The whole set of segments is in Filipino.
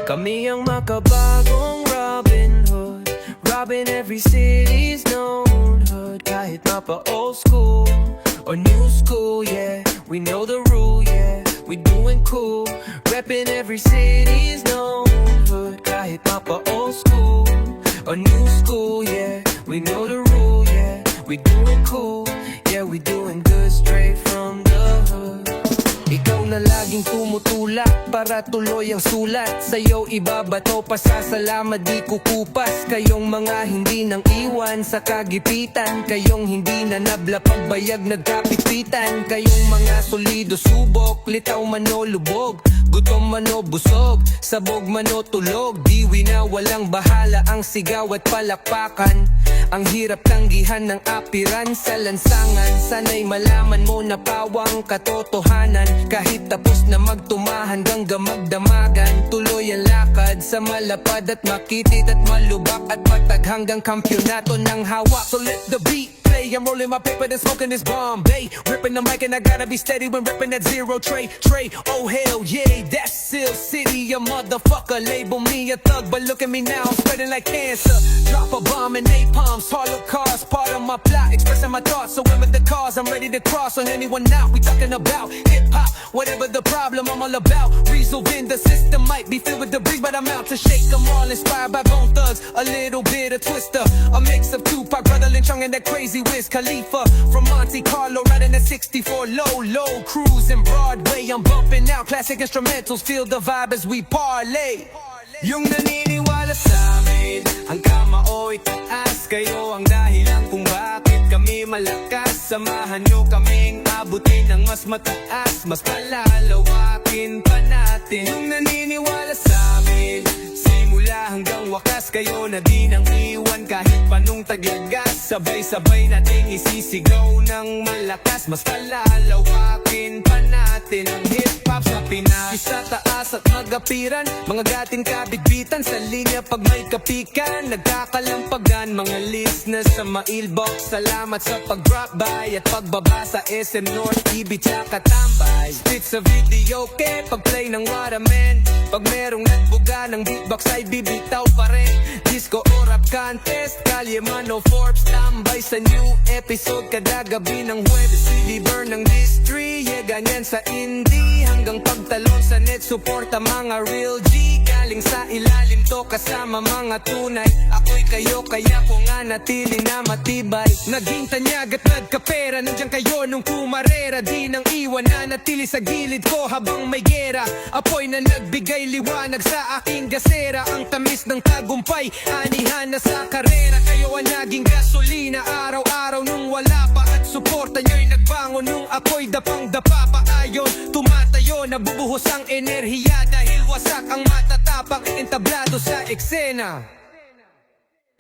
Kami ang makabagong Robin Hood, robbing every city's known hood. Kahit mapa old school or new school, yeah, we know the rule, yeah, we doing cool. Repping every city's known hood. Kahit mapa old school or new school, yeah, we know the rule, yeah, we doing cool. Yeah, we doing good straight from the hood. Ikaw na laging tumutulak para tuloy ang sulat. Sa'yo ibabato, pasasalamat di kukupas. Kayong mga hindi nang iwan sa kagipitan, kayong hindi na nabla pagbayag nagkapipitan. Kayong mga solido subok, litaw man o lubog, gutom man o busog, sabog man o tulog. Diwi na walang bahala ang sigaw at palakpakan. Ang hirap tanggihan ng apiran sa lansangan. Sana'y malaman mo na pawang katotohanan. Kahit tapos na magtuma hanggang gamagdamagan, tuloy ang lakad sa malapad at makitid at malubak at matag hanggang kampyonato ng hawak. So let the beat play, I'm rolling my paper and smoking this Bombay. Ripping the mic and I gotta be steady when ripping that zero tray. Oh hell yeah, that's Seal City, a motherfucker. Label me a thug, but look at me now, I'm spreading like cancer. Drop a bomb and napalms, hollow cars, part of my plot, expressing my thoughts. So when with the cars, I'm ready to cross on anyone out. We talking about hip-hop, whatever the problem, I'm all about resolving. The system might be filled with debris, but I'm out to shake them all. Inspired by Bone Thugs, a little bit of Twister, a mix of Tupac, Brother Lynch, and that crazy Wiz Khalifa. From Monte Carlo, riding at 64 low, cruising Broadway. I'm bumping out classic instrumentals, feel the vibe as we parlay. Yung naniniwala sa amin, ang kamao itaas. Kayo ang dahilan kung bakit kami malakas. Samahan nyo kaming abutin ng mas mataas, mas palalawakin pa natin. Yung naniniwala sa amin, simula hanggang wakas. Kayo na din ang iwan kahit panong taglagas. Sabay-sabay nating isisigaw ng malakas, mas palalawakin pa natin ang hip-hop sa Pinas. Sa taas at magapiran, mga gatin kabigbitan sa linya pag may kapikan. Nagkakalampagan, mga listeners sa mailbox, salamat sa pag-drop by at pagbaba sa SM North, Ibiza, Katambay. Split sa video ke, pag-play ng Waraman. Pag merong nagbuga ng beatbox ay bibitaw pa rin. Disco o rap contest, Kalye man o Forbes, tambay sa new episode kada gabi ng Huwebes. Deliver ng history, yeah, ganyan sa indie. Hanggang pagtalon sa net, suporta mga real G. Galing sa ilalim to kasama mga tunay. Ako'y kayo kaya ko nga natili na matibay. Naging tanyag at nagkapera, nandiyan kayo nung pumarera. Di nang iwan na natili sa gilid ko habang may gera. Apoy na nagbigay liwanag sa aking gasera. Ang tamis ng tagumpay, anihan na sa karera. Kayo ang naging gasolina araw-araw nung wala pa. At suporta nyo'y nagbangon nung ako'y dapang-dapa pa ayon. Tumatayo, nabubuhos ang enerhiya dahil wasak ang matatapak entablado sa eksena.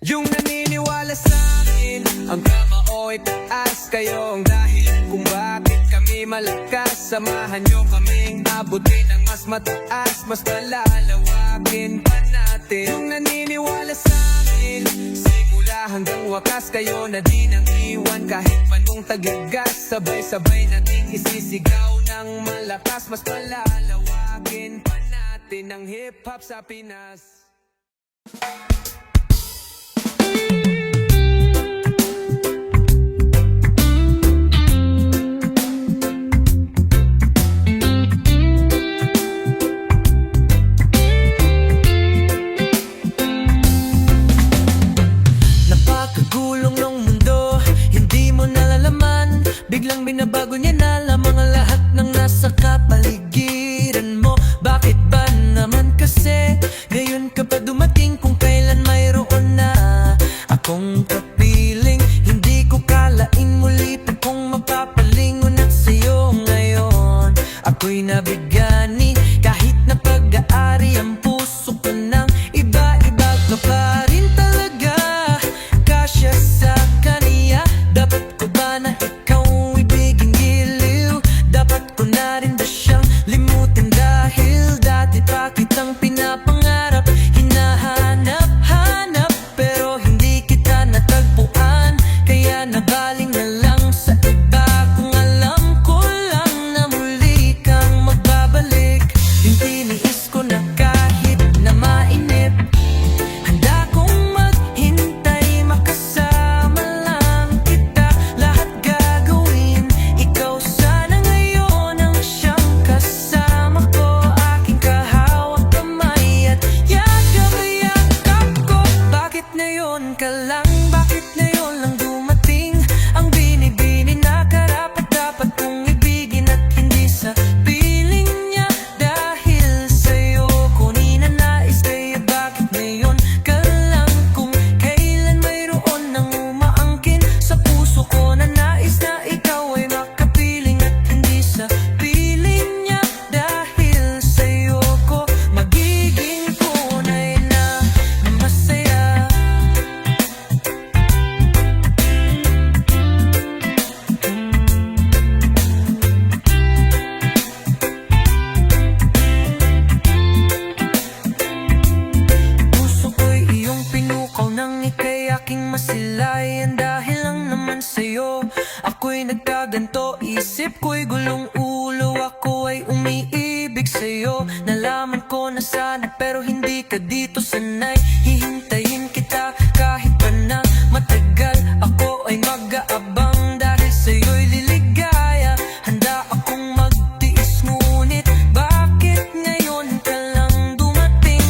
Yung naniniwala sa akin, ang kamao itaas. Kayo ang dahilan kung bakit kami malakas. Samahan nyo kaming abutin ng mas mataas, mas palalawakin pa natin. Yung naniniwala sa akin, simula hanggang wakas. Kayo na din ang iwan kahit panong tagigas. Sabay-sabay nating isisigaw ng malakas, mas palalawakin pa natin ang hip-hop sa Pinas. Napakagulong ng mundo, hindi mo nalalaman. Biglang binabago niya na lamang ang lahat ng nasa kapaligiran mo. Bakit ba naman kasi ngayon ka pa dumating kung kailan ako'y gulong ulo, ako ay umiibig sa'yo. Nalaman ko na sana pero hindi ka dito sanay. Hihintayin kita kahit pa na matagal, ako ay mag-aabang dahil sa'yo'y liligaya. Handa akong magtiis ngunit bakit ngayon ka lang dumating?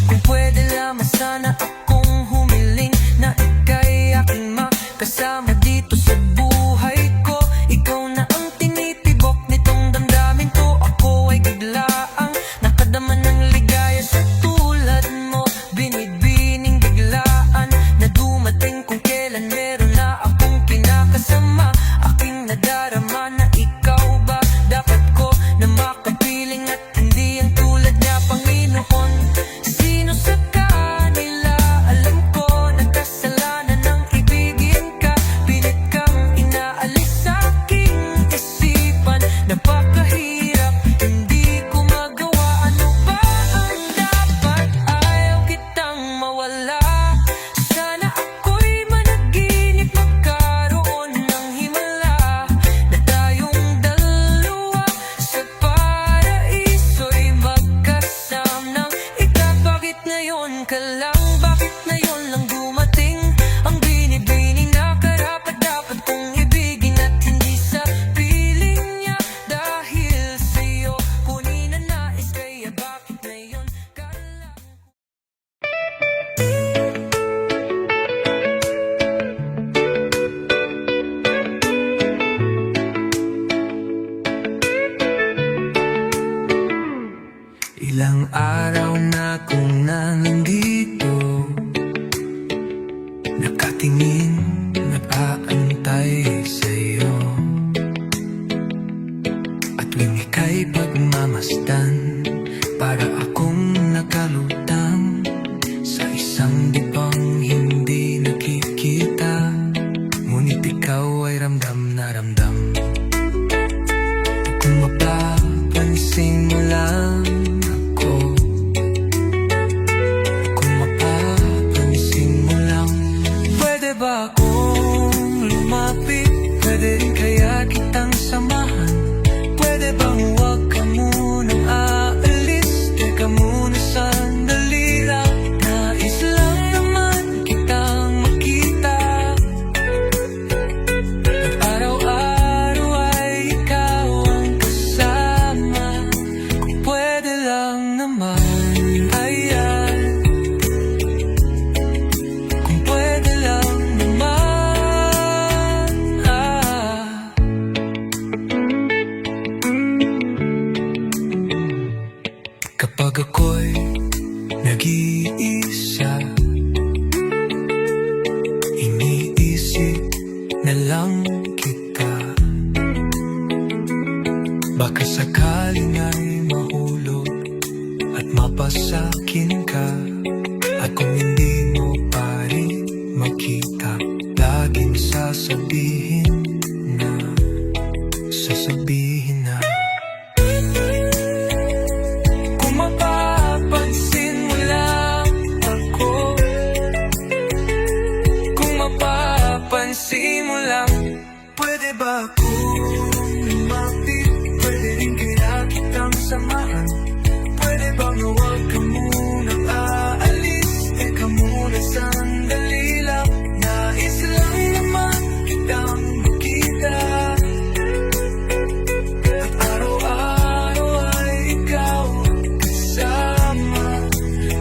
Kung pwede lamang sana akong humiling na ika'y aking makasama dito sa buhay ko. Ikaw na ang tinitibok nitong damdamin ko. Ako ay biglaang nakadama ng ligaya sa tulad mo. Binibining biglaan na dumating kung kailan meron na akong kinakasama. Aking nadarama na ikaw ba dapat ko na makapiling at hindi ang tulad niya, Panginoon. Sino sa kanila alam ko na kasalanan ng ibigin ka? Pilit kang inaalis sa aking isipan. Napakahirap, hindi ko magawa. Ano ba ang dapat? Ayaw kitang mawala. Sana ako'y managinip, magkaroon ng himala na tayong dalawa sa paraiso'y magkasama ng bakit ngayon ka lang? Bakit ngayon lang dumating? Ang binibining na karapat-dapat kong ibigin at hindi sa piling niya. Dahil sa'yo kunin ang nais, kaya bakit ngayon ka lang? Ilang araw na kung nandito, nakatingin, nag-aantay sa'yo. At tuwing ika'y pagmamasdan, para akong nakalutang sa isang dibang hindi nakikita. Ngunit ikaw ay ramdam na ramdam. Kung mapapansin mo lang ako, kung mapapansin mo lang, pwede ba akong lumapit? Pwede rin kaya kitang samahan? Pwede bang huwag ka munang aalis? Teka muna sandali lang, nais lang naman kitang makita. At araw-araw ay ikaw ang kasama. Kung pwede lang naman, ayan. Kung pwede lang naman, Kapag ako'y nag-iisa, iniisip na lang kita. Baka sakaling ay mahulog at mapasakin ka. At kung hindi mo pa rin makita, laging sasabihin na kung mapapansin mo lang ako, kung mapapansin mo lang, pwede ba akong lumapit? Pwede rin kaya kitang samahan? Pwede bang huwag ka munang aalis? Teka muna sandali lang, nais lang naman kitang makita. At araw-araw ay ikaw ang kasama.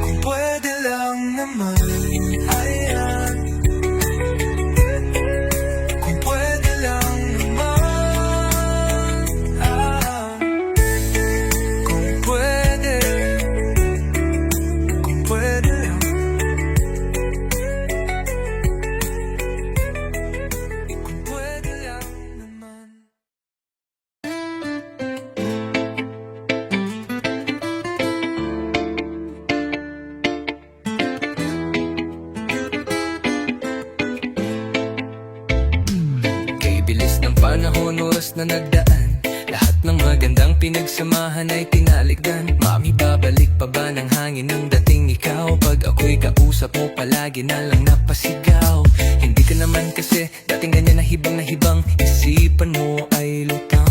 Kung pwede lang naman, ayan. Kung pwede lang naman, kung pwede lang, kung pwede lang naman. Kay bilis ng panahon, oras na nagdaan, lahat ng magandang pinagsamahan ay tinalikdan. Mami, babalik pa ba ng hangin ng dating ikaw? Pag ako'y kausap mo, palagi na lang napasigaw. Hindi ka naman kasi dating ganyan na hibang isipan mo ay lutang.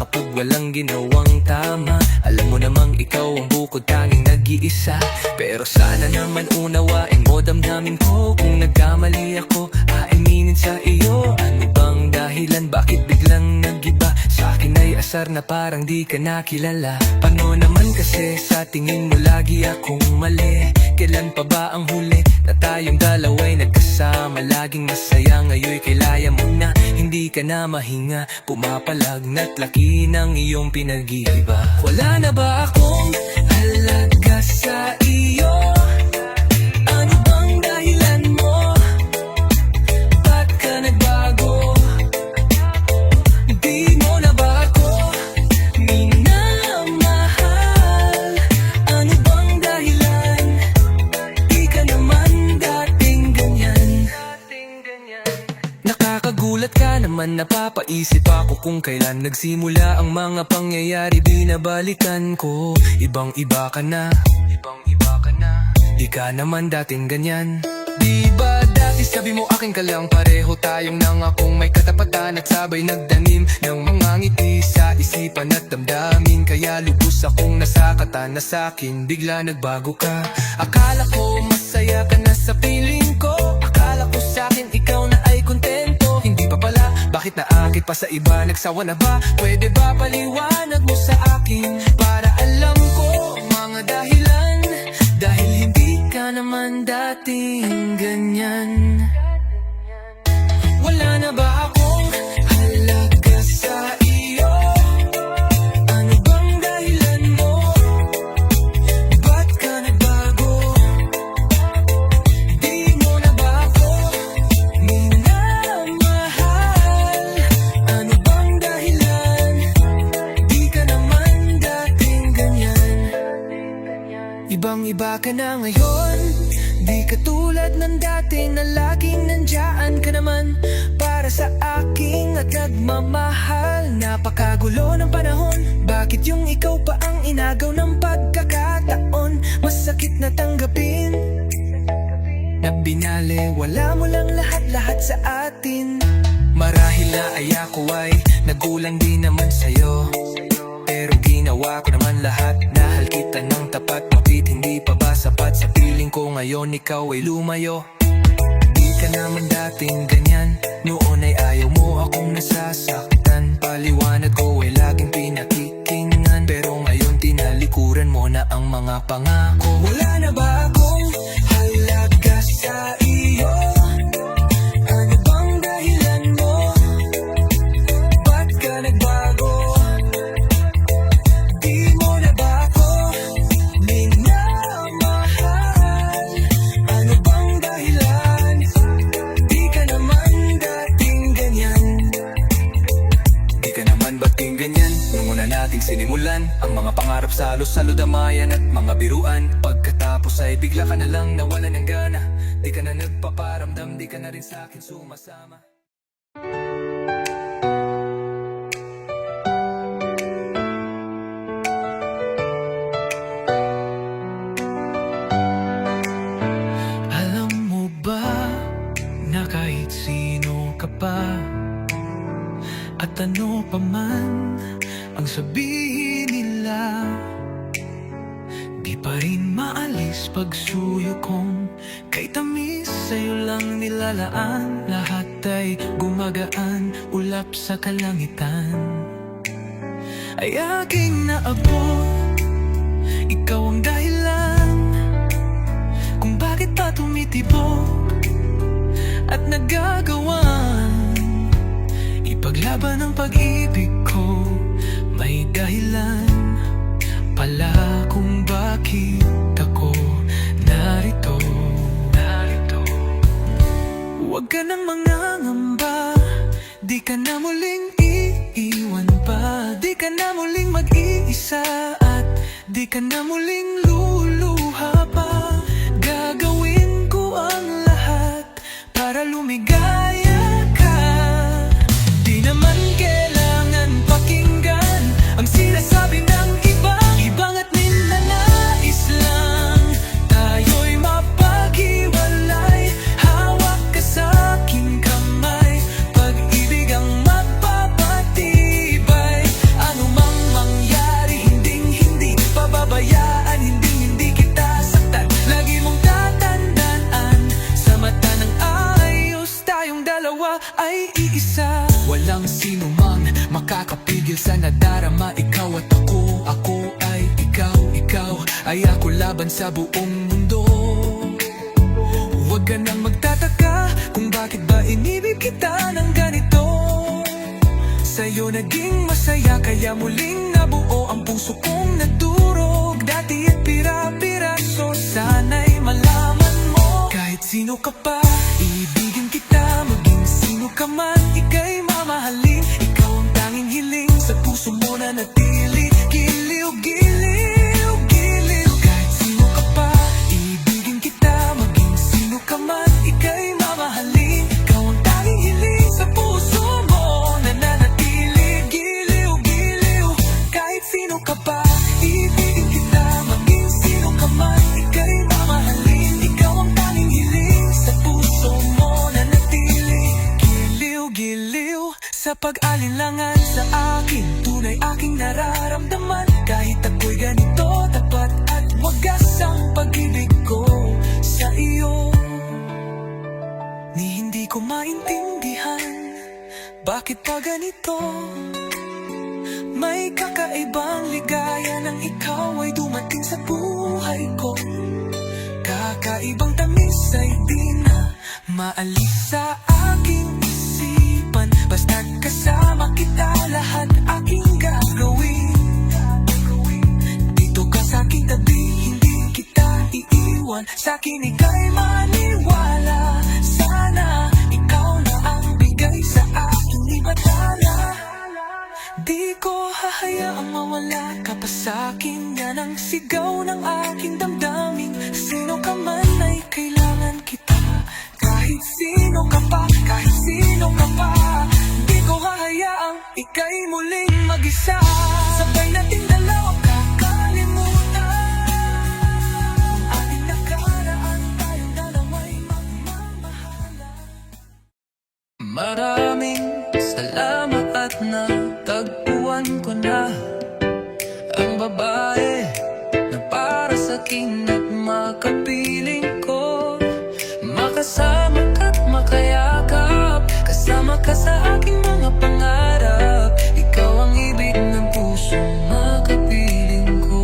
kapag walang ginawang tama. Alam mo namang ikaw ang bukod tanging nag-iisa, pero sana naman unawain mo damdamin ko. Kung nagkamali ako, aaminin sa iyo. Ano bang dahilan, bakit biglang nag-iba? Sa akin ay asar na parang di ka nakilala. Paano naman kasi sa tingin mo lagi akong mali? Kailan pa ba ang huli na tayong dalawa'y nagkasama? Laging masaya, ngayon kailaya mo na hindi ka na mahinga. Pumapalag na't laki ng iyong pinag-iiba. Wala na ba akong halaga sa iyo? Ano bang dahilan mo? Ba't ka nagbago? Di mo na ba ako minamahal? Ano bang dahilan? Di ka naman dating ganyan. Nakakagulat ka naman, napapaisip ako kung kailan nagsimula ang mga pangyayari. Binabalikan ko, ibang-iba ka na, di ka naman dating ganyan. Di ba dati sabi mo akin ka lang, pareho tayong nangakong may katapatan at sabay nagdanim ng mga ngiti sa isipan at damdamin. Kaya lubos akong nasakatan na sa'kin bigla nagbago ka. Akala ko masaya ka na sa piling ko, akala ko sa'kin ikaw na ay kontento. Hindi pa pala, bakit naakit pa sa iba? Nagsawa na ba? Pwede ba paliwanag mo sa akin para alam ko ang mga dahilan? Dahil hindi ka naman dating ganyan. Wala na ba akong halaga sa iyo? Ano bang dahilan mo? Ba't ka nagbago? Di mo na ba ako minamahal? Ano bang dahilan? Di ka naman dating ganyan. Ibang-iba ka na ngayon, di katulad ng dati na laging nandiyan ka naman para sa akin at nagmamahal. Napakagulo ng panahon, bakit yung ikaw pa ang inagaw ng pagkakataon? Masakit na tanggapin na binali, wala mo lang lahat-lahat sa atin. Marahil na ay ako ay nagulang din naman sa'yo, pero ginawa ko naman lahat, nahal kita ng tapat. Bakit hindi pa ba sapat sa piling ko ngayon ikaw ay lumayo? Di ka naman dating ganyan, noon ay ayaw mo akong nasasaktan. Paliwanag ko ay laging pinakikinggan, pero ngayon tinalikuran mo na ang mga pangako. Wala na ba akong halaga sa iyo? Ano bang dahilan mo? Ba't ka nagbago? Di mo na ba ako minamahal? Ano bang dahilan? Di ka naman dating ganyan. Di ka naman bating ganyan. Nung una nating sinimulan ang mga pangarap sa halo-salo, damayan at mga biruan. Pagkatapos ay bigla ka na lang nawalan ng gana. Di ka na nagpaparamdam, di ka na rin sa'kin sumasama. Alam mo ba na kahit sino ka pa at ano pa man ang sabihin nila, di pa rin maalis pagsuyo kong kay tamis sa'yo lang nilalaan. Lahat ay gumagaan, ulap sa kalangitan ay aking naabot. Ikaw ang dahilan kung bakit pa tumitibok at nagagawan ipaglaban ang pag-ibig ko. May dahilan pala kung bakit ako narito. Huwag ka nang mangangamba, di ka na muling iiwan pa. Di ka na muling mag-iisa at di ka na muling luluha pa. Gagawin ko ang lahat para lumigaya ka. Di naman kailangan pakinggan ang sinasabi ng iba. Ibang at ninanais lang tayo'y mapaghiwalay. Hawak ka sa aking kamay, pag-ibig ang magpapatibay. Ano nadarama. Ikaw at ako ay ikaw. Ikaw ay ako laban sa buong mundo. Huwag ka nang magtataka kung bakit ba inibig kita ng ganito. Sa'yo naging masaya kaya muling nabuo ang puso kong nagdurog. Dati at pira-piraso, sana'y malaman mo. Kahit sino ka pa, iibigin kita. Maging sino ka man, ika'y mamahalin. Ikaw ang tanging hiling sa puso mo na natili. Giliw, giliw, giliw. Kahit sino ka pa, iibigin kita. Maging sino ka man, ika'y mamahalin. Ikaw ang tanging hiling sa puso mo na nanatili. Giliw, giliw. Kahit sino ka pa, iibigin kita. Maging sino ka man, ika'y mamahalin. Ikaw ang tanging hiling sa puso mo na natili. Giliw, giliw. Sa pag-alinlangan sa akin, tunay aking nararamdaman. Kahit ako'y ganito, tapat at wagas ang pag-ibig ko sa iyo. Ni hindi ko maintindihan, bakit pa ganito? May kakaibang ligaya nang ikaw ay dumating sa buhay ko. Kakaibang tamis ay di na maalis sa aking isipan. Basta't kasama kita, lahat aking gagawin. Dito ka sa aking tabi, hindi kita iiwan. Sa akin ika'y maniwala. Sana ikaw na ang bigay sa aking ibatala. Di ko hahayaang mawala ka pa sa'kin. Yan ang sigaw ng aking damdamin. Sino ka man ay kailangan kita. Kahit sino ka pa, kahit sino ka pa. Di ko hahayaang ika'y muling mag-isa. Sabay nating dalawa kakalimutan ang ating nakaraan. Tayong dalawa'y magmamahalan. Maraming salamat at natagpuan ko na ang babae na para sa'kin at makapiling ko. Makasama ka't makayakap, kasama ka sa aking mga pangarap. Ikaw ang ibig ng puso, makapiling ko.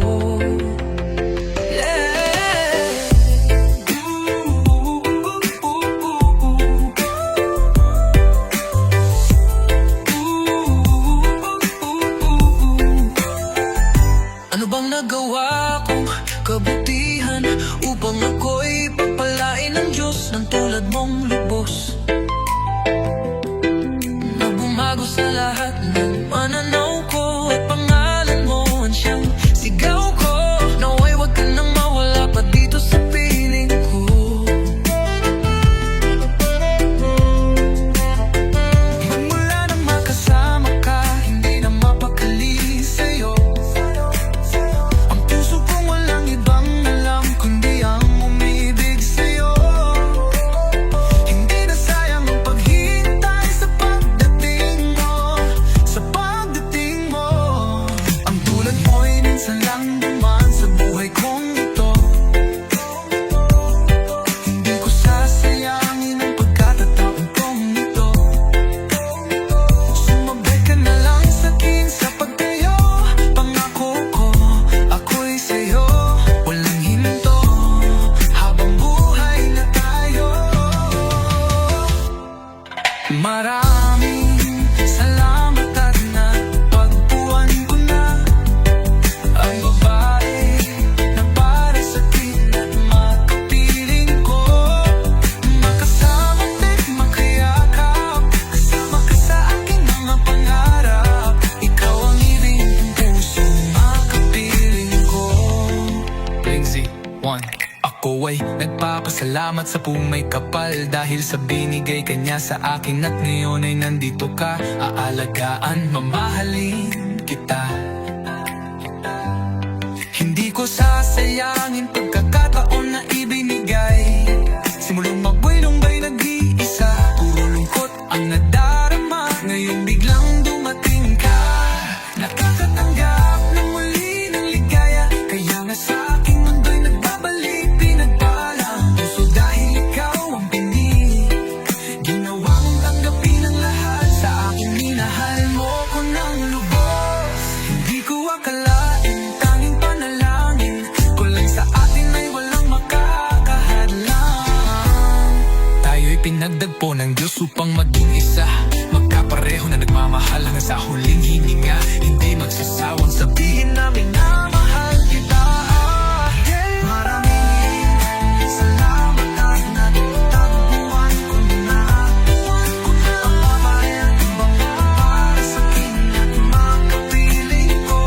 Ano bang nagawa kong kabutihan upang ako'y pagpalain ng Diyos ng tulad mong lubos? Na bumago sa lahat ng pananaw ko at pangalan mo ang siyang sigaw ko. Naway wag ka nang mawala pa dito sa piling ko. Magmula nang makasama ka, hindi na mapakali sa'yo. Ang puso kong walang ibang alam kundi ang umibig sa'yo. Hindi na sayang ang paghihintay sa pagdating mo, sa pagdating mo. Ang tulad mo'y minsan lang dumaan sa buhay kong ito. Hindi ko sasayangin ang pagkatataon kong ito. Sumabay ka na lang sa'kin sa pagtayo. Pangako ko, ako'y sa'yo, walang hinto, habang buhay na tayo. Maraming salamat at natagpuan ko na ang babae na para sa'kin at makapiling ko. Makasama at makayakap, kasama ka sa aking mga pangarap. Ikaw ang ibig ng puso, makapiling ko. Blingsy, 1. Ako ay nagpapasalamat sa pumay kapal dahil sa binigay kanya sa akin at ngayon ay nandito ka. Aalagaan, mamahalin kita. Hindi ko sasayangin pagkakataon na ibinigay. Simulang magbuhay-lumbay nag-iisa, puro lungkot ang nadarama. Ngayon biglang dumating ka, nakakatanggap na muli ng ligaya. Kaya nga sa aking mundo'y nagbabalik pinagpalang puso dahil ikaw ang pinili. Ginawa mong tanggapin ang lahat sa aking minahal mo ko ng lubos. pinagpo ng Diyos upang maging isa. Magkapareho na nagmamahal hanggang sa huling hininga. Hindi magsasawang sabihin namin na mahal kita. Maraming salamat at natagpuan ko na ang mamayagpang para sa akin at makapiling ko.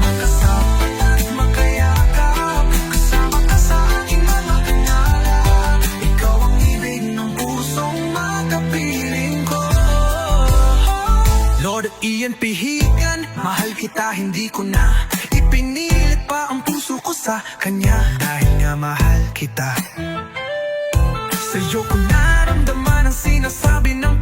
Magkasapat at makayakap, kasama ka sa aking mga pangarap. Ikaw ang ibig ng pusong makapiling ko. Lord, iyan pihigan, mahal kita, hindi ko na ipinilit pa ang puso ko sa Kanya. Dahil nga mahal kita, Sa'yo ko naramdaman ang sinasabi ng